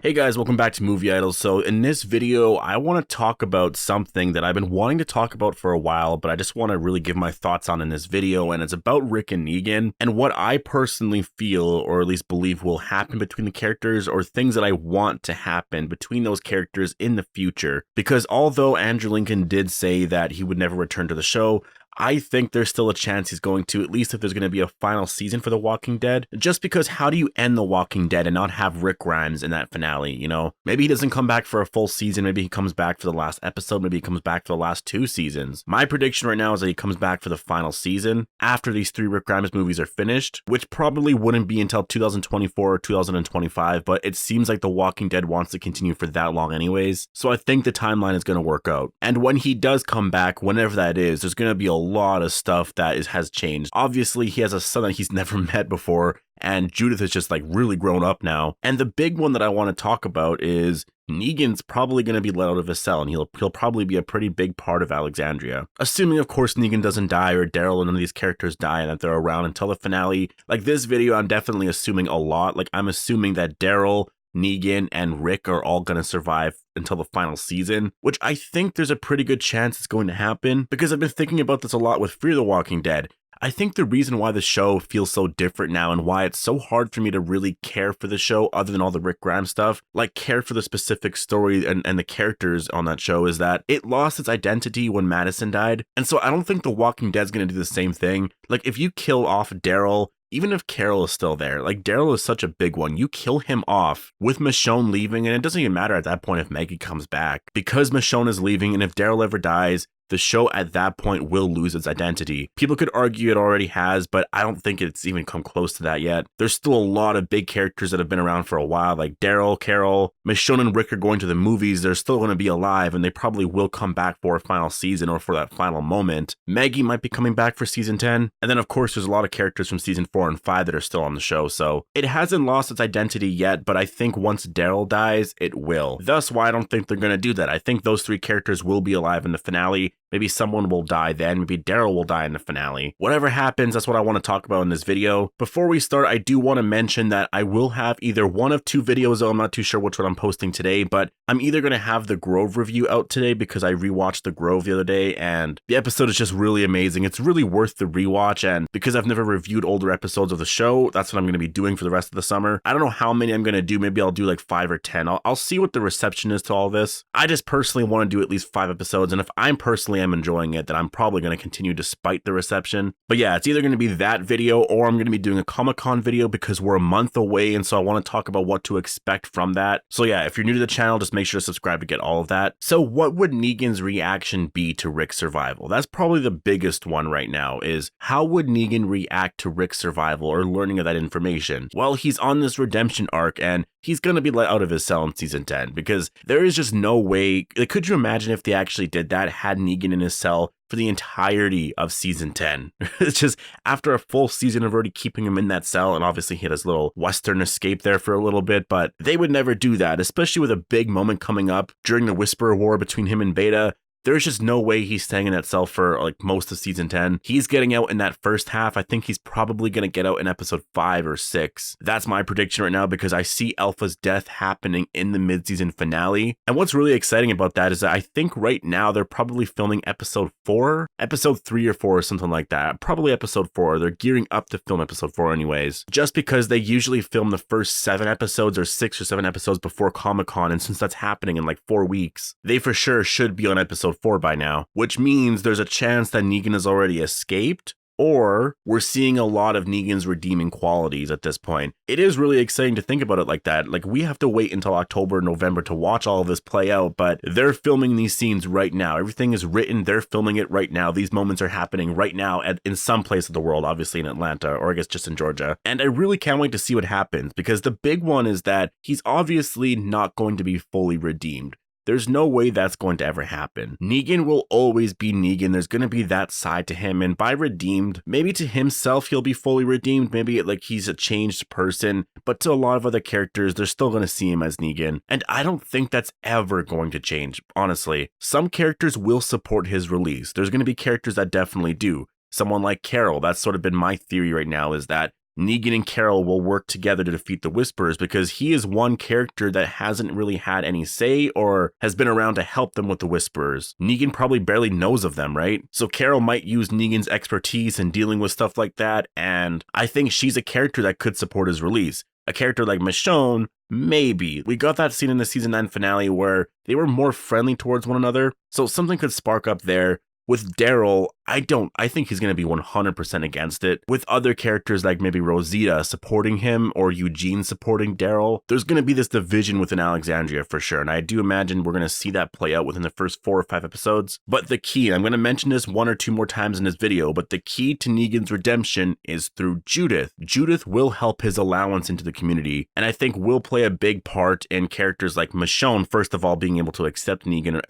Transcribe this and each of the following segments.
Hey guys, welcome back to MOVIEidol. So in this video, I want to talk about something that I've been wanting to talk about for a while, but I just want to really give my thoughts on in this video, and it's about Rick and Negan and what I personally feel, or at least believe, will happen between the characters, or things that I want to happen between those characters in the future. Because although Andrew Lincoln did say that he would never return to the show, I think there's still a chance he's going to, at least if there's going to be a final season for The Walking Dead. Just because how do you end The Walking Dead and not have Rick Grimes in that finale, you know? Maybe he doesn't come back for a full season, maybe he comes back for the last episode, maybe he comes back for the last 2 seasons. My prediction right now is that he comes back for the final season, after these 3 Rick Grimes movies are finished, which probably wouldn't be until 2024 or 2025, but it seems like The Walking Dead wants to continue for that long anyways, so I think the timeline is going to work out. And when he does come back, whenever that is, there's going to be a lot of stuff that has changed. Obviously, he has a son that he's never met before, and Judith is just like really grown up now. And the big one that I want to talk about is Negan's probably going to be let out of his cell, and he'll probably be a pretty big part of Alexandria. Assuming, of course, Negan doesn't die, or Daryl and none of these characters die, and that they're around until the finale. Like this video, I'm definitely assuming a lot. Like I'm assuming that Daryl, Negan, and Rick are all going to survive until the final season, which I think there's a pretty good chance it's going to happen, because I've been thinking about this a lot with Fear the Walking Dead. I think the reason why the show feels so different now, and why it's so hard for me to really care for the show other than all the Rick Grimes stuff, like care for the specific story and the characters on that show, is that it lost its identity when Madison died. And so I don't think The Walking Dead's going to do the same thing. Like if you kill off Daryl, even if Carol is still there, like Daryl is such a big one, you kill him off with Michonne leaving, and it doesn't even matter at that point if Maggie comes back, because Michonne is leaving, and if Daryl ever dies, the show at that point will lose its identity. People could argue it already has, but I don't think it's even come close to that yet. There's still a lot of big characters that have been around for a while, like Daryl, Carol, Michonne, and Rick are going to the movies. They're still going to be alive, and they probably will come back for a final season or for that final moment. Maggie might be coming back for season 10. And then, of course, there's a lot of characters from season 4 and 5 that are still on the show. So it hasn't lost its identity yet, but I think once Daryl dies, it will. Thus why I don't think they're going to do that. I think those 3 characters will be alive in the finale. Maybe someone will die then, maybe Daryl will die in the finale. Whatever happens, that's what I want to talk about in this video. Before we start, I do want to mention that I will have either one of 2 videos, though I'm not too sure which one I'm posting today, but I'm either going to have the Grove review out today, because I rewatched the Grove the other day, and the episode is just really amazing. It's really worth the rewatch, and because I've never reviewed older episodes of the show, that's what I'm going to be doing for the rest of the summer. I don't know how many I'm going to do, maybe I'll do like 5 or 10. I'll see what the reception is to all this. I just personally want to do at least 5 episodes, and if I'm personally am enjoying it, then I'm probably going to continue despite the reception. But yeah, it's either going to be that video, or I'm going to be doing a Comic-Con video, because we're a month away, and so I want to talk about what to expect from that. So yeah, if you're new to the channel, just make sure to subscribe to get all of that. So what would Negan's reaction be to Rick's survival? That's probably the biggest one right now, is how would Negan react to Rick's survival or learning of that information? Well, he's on this redemption arc, and he's going to be let out of his cell in season 10, because there is just no way. Like, could you imagine if they actually did that, had Negan in his cell for the entirety of season 10? It's just after a full season of already keeping him in that cell, and obviously he had his little Western escape there for a little bit, but they would never do that, especially with a big moment coming up during the Whisperer War between him and Beta. There's just no way he's staying in that cell for like most of season 10. He's getting out in that first half. I think he's probably going to get out in episode 5 or 6. That's my prediction right now, because I see Alpha's death happening in the mid-season finale. And what's really exciting about that is that I think right now they're probably filming episode 4, episode 3 or 4 or something like that. Probably episode 4. They're gearing up to film episode 4 anyways, just because they usually film the first 7 episodes or 6 or 7 episodes before Comic-Con. And since that's happening in like 4 weeks, they for sure should be on episode 4 by now, which means there's a chance that Negan has already escaped, or we're seeing a lot of Negan's redeeming qualities at this point. It is really exciting to think about it like that. Like, we have to wait until October, November to watch all of this play out, but they're filming these scenes right now. Everything is written, they're filming it right now. These moments are happening right now in some place of the world, obviously in Atlanta, or I guess just in Georgia. And I really can't wait to see what happens, because the big one is that he's obviously not going to be fully redeemed. There's no way that's going to ever happen. Negan will always be Negan. There's going to be that side to him. And by redeemed, maybe to himself, he'll be fully redeemed. Maybe like he's a changed person. But to a lot of other characters, they're still going to see him as Negan. And I don't think that's ever going to change, honestly. Some characters will support his release. There's going to be characters that definitely do. Someone like Carol, that's sort of been my theory right now, is that Negan and Carol will work together to defeat the Whisperers, because he is one character that hasn't really had any say or has been around to help them with the Whisperers. Negan probably barely knows of them, right? So Carol might use Negan's expertise in dealing with stuff like that, and I think she's a character that could support his release. A character like Michonne, maybe. We got that scene in the season 9 finale where they were more friendly towards one another, so something could spark up there. With Daryl, I think he's going to be 100% against it. With other characters like maybe Rosita supporting him or Eugene supporting Daryl, there's going to be this division within Alexandria for sure. And I do imagine we're going to see that play out within the first 4 or 5 episodes. But the key, and I'm going to mention this 1 or 2 more times in this video, but the key to Negan's redemption is through Judith. Judith will help his allowance into the community, and I think will play a big part in characters like Michonne, first of all, being able to accept Negan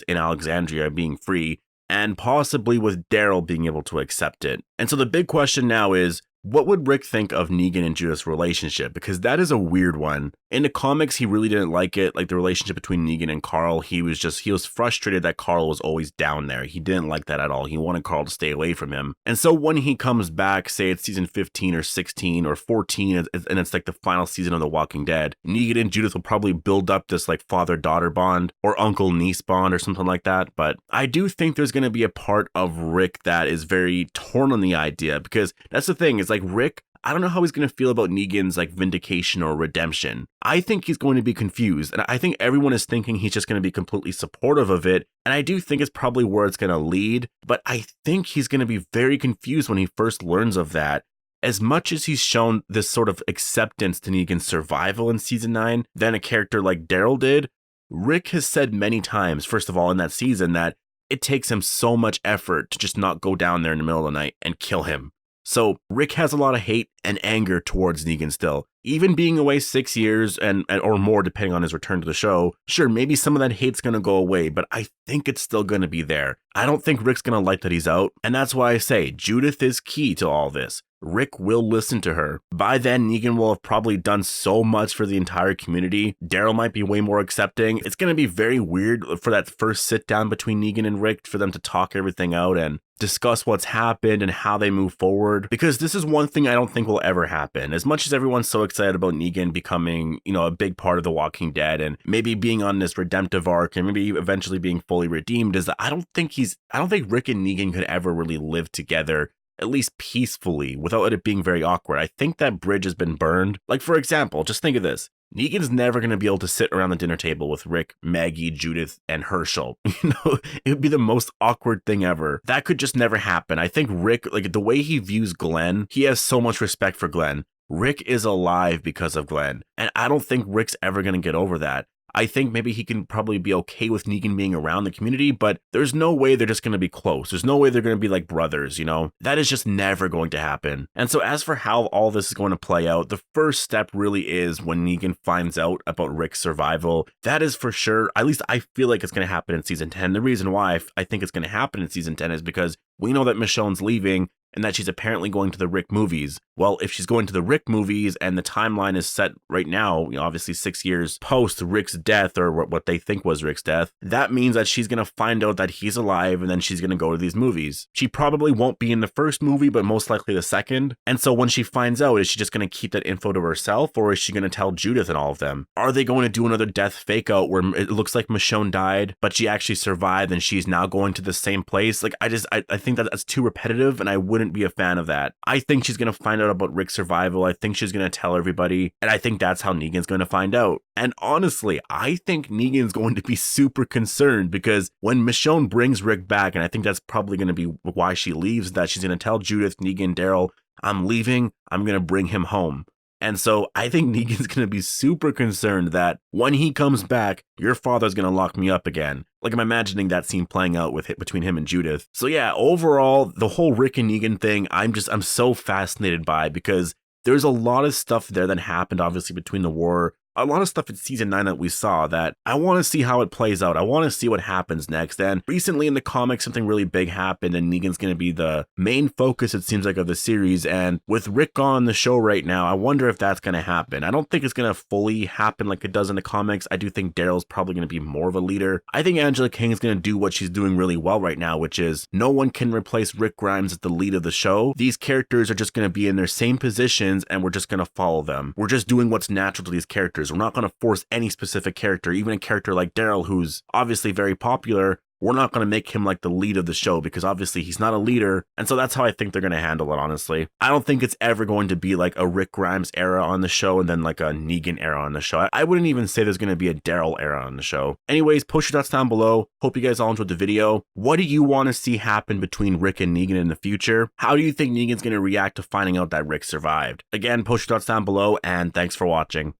in Alexandria being free, and possibly with Daryl being able to accept it. And so the big question now is, what would Rick think of Negan and Judith's relationship? Because that is a weird one. In the comics, he really didn't like it, like the relationship between Negan and Carl. He was frustrated that Carl was always down there. He didn't like that at all. He wanted Carl to stay away from him. And so when he comes back, say it's season 15 or 16 or 14, and it's like the final season of The Walking Dead, Negan and Judith will probably build up this like father-daughter bond or uncle-niece bond or something like that. But I do think there's going to be a part of Rick that is very torn on the idea, because that's the thing, is like Rick, I don't know how he's going to feel about Negan's like vindication or redemption. I think he's going to be confused, and I think everyone is thinking he's just going to be completely supportive of it, and I do think it's probably where it's going to lead, but I think he's going to be very confused when he first learns of that. As much as he's shown this sort of acceptance to Negan's survival in season 9 than a character like Daryl did, Rick has said many times, first of all in that season, that it takes him so much effort to just not go down there in the middle of the night and kill him. So Rick has a lot of hate and anger towards Negan still. Even being away 6 years and or more, depending on his return to the show, sure, maybe some of that hate's going to go away, but I think it's still going to be there. I don't think Rick's going to like that he's out, and that's why I say Judith is key to all this. Rick will listen to her. By then, Negan will have probably done so much for the entire community. Daryl might be way more accepting. It's going to be very weird for that first sit down between Negan and Rick, for them to talk everything out and discuss what's happened and how they move forward, because this is one thing I don't think will ever happen. As much as everyone's so excited about Negan becoming, a big part of The Walking Dead and maybe being on this redemptive arc and maybe eventually being fully redeemed, is that I don't think Rick and Negan could ever really live together, at least peacefully, without it being very awkward. I think that bridge has been burned. Like, for example, just think of this. Negan's never going to be able to sit around the dinner table with Rick, Maggie, Judith, and Herschel. It would be the most awkward thing ever. That could just never happen. I think Rick, like the way he views Glenn, he has so much respect for Glenn. Rick is alive because of Glenn, and I don't think Rick's ever going to get over that. I think maybe he can probably be okay with Negan being around the community, but there's no way they're just going to be close. There's no way they're going to be like brothers, That is just never going to happen. And so as for how all this is going to play out, the first step really is when Negan finds out about Rick's survival. That is for sure, at least I feel like it's going to happen in season 10. The reason why I think it's going to happen in season 10 is because we know that Michonne's leaving and that she's apparently going to the Rick movies. Well, if she's going to the Rick movies and the timeline is set right now, obviously 6 years post Rick's death, or what they think was Rick's death, that means that she's going to find out that he's alive, and then she's going to go to these movies. She probably won't be in the first movie, but most likely the second. And so when she finds out, is she just going to keep that info to herself, or is she going to tell Judith and all of them? Are they going to do another death fake out where it looks like Michonne died, but she actually survived and she's now going to the same place? Like, I think that's too repetitive, and I wouldn't be a fan of that. I think she's going to find out about Rick's survival. I think she's going to tell everybody, and I think that's how Negan's going to find out. And honestly, I think Negan's going to be super concerned, because when Michonne brings Rick back, and I think that's probably going to be why she leaves, that she's going to tell Judith, Negan, Daryl, I'm leaving, I'm going to bring him home. And so I think Negan's going to be super concerned that when he comes back, your father's going to lock me up again. Like, I'm imagining that scene playing out between him and Judith. So yeah, overall, the whole Rick and Negan thing, I'm so fascinated by, because there's a lot of stuff there that happened, obviously, between the war a lot of stuff in season 9 that we saw that I want to see how it plays out. I want to see what happens next. And recently in the comics, something really big happened, and Negan's going to be the main focus, it seems like, of the series. And with Rick on the show right now, I wonder if that's going to happen. I don't think it's going to fully happen like it does in the comics. I do think Daryl's probably going to be more of a leader. I think Angela Kang's going to do what she's doing really well right now, which is no one can replace Rick Grimes as the lead of the show. These characters are just going to be in their same positions, and we're just going to follow them. We're just doing what's natural to these characters. We're not going to force any specific character, even a character like Daryl, who's obviously very popular. We're not going to make him like the lead of the show because obviously he's not a leader. And so that's how I think they're going to handle it, honestly. I don't think it's ever going to be like a Rick Grimes era on the show and then like a Negan era on the show. I wouldn't even say there's going to be a Daryl era on the show. Anyways, post your thoughts down below. Hope you guys all enjoyed the video. What do you want to see happen between Rick and Negan in the future? How do you think Negan's going to react to finding out that Rick survived? Again, post your thoughts down below, and thanks for watching.